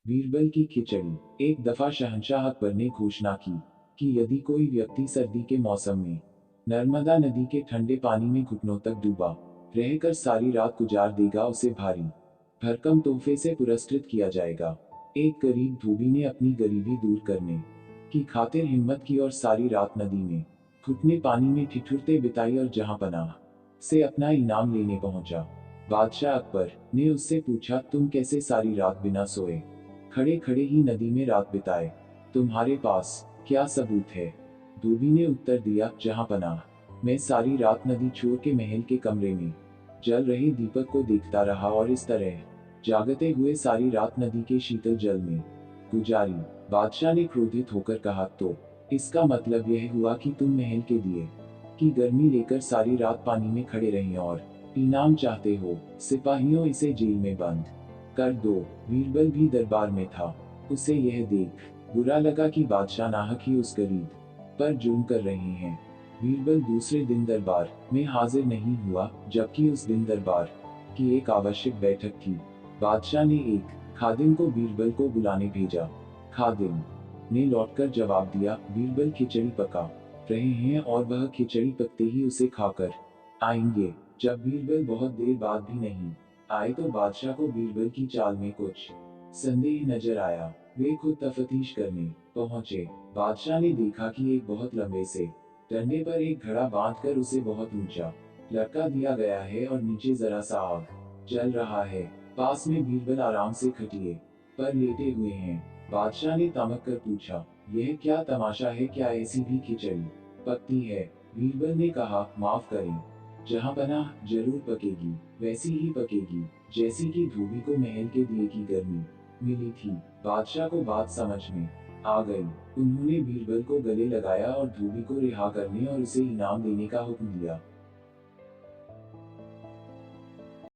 बीरबल की खिचड़ी। एक दफा शहंशाह अकबर ने घोषणा की कि यदि कोई व्यक्ति सर्दी के मौसम में नर्मदा नदी के ठंडे पानी में घुटनों तक डूबा रहकर सारी रात गुजार देगा, उसे भारी भरकम तोहफे से पुरस्कृत किया जाएगा। एक गरीब धोबी ने अपनी गरीबी दूर करने की खातिर हिम्मत की और सारी रात नदी में घुटने पानी में ठिठुरते बिताई और जहां पनाह से अपना इनाम लेने पहुंचा। बादशाह अकबर ने उससे पूछा, तुम कैसे सारी रात बिना सोए खड़े खड़े ही नदी में रात बिताए? तुम्हारे पास क्या सबूत है? धोबी ने उत्तर दिया, जहां पनाह मैं सारी रात नदी छोर के महल के कमरे में जल रहे दीपक को देखता रहा और इस तरह जागते हुए सारी रात नदी के शीतल जल में गुजारी। बादशाह ने क्रोधित होकर कहा, तो इसका मतलब यह हुआ कि तुम महल के दिए की गर्मी लेकर सारी रात पानी में खड़े रहे और इनाम चाहते हो? सिपाहियों, इसे जेल में बंद कर दो। बीरबल भी दरबार में था। उसे यह देख बुरा लगा कि बादशाह नाहक ही उस गरीब पर जुल्म कर रहे हैं। बीरबल दूसरे दिन दरबार में हाजिर नहीं हुआ, जबकि उस दिन दरबार की एक आवश्यक बैठक थी। बादशाह ने एक खादिम को बीरबल को बुलाने भेजा। खादिम ने लौटकर जवाब दिया, बीरबल खिचड़ी पका रहे हैं और वह खिचड़ी पकते ही उसे खाकर आएंगे। जब बीरबल बहुत देर बाद भी नहीं आए तो बादशाह को बीरबल की चाल में कुछ संदेह नजर आया। वे खुद तफ्तीश करने पहुंचे। बादशाह ने देखा कि एक बहुत लंबे से डंडे पर एक घड़ा बांधकर उसे बहुत ऊंचा लटका दिया गया है और नीचे जरा सा आग जल रहा है। पास में बीरबल आराम से खटिए पर लेटे हुए हैं। बादशाह ने तमक कर पूछा, यह क्या तमाशा है? क्या ऐसी भी खिचड़ी पकती है? बीरबल ने कहा, माफ करें जहां पनाह, जरूर पकेगी, वैसी ही पकेगी जैसी कि धोबी को महल के दिए की गर्मी मिली थी। बादशाह को बात समझ में आ गई। उन्होंने बीरबल को गले लगाया और धोबी को रिहा करने और उसे इनाम देने का हुक्म दिया।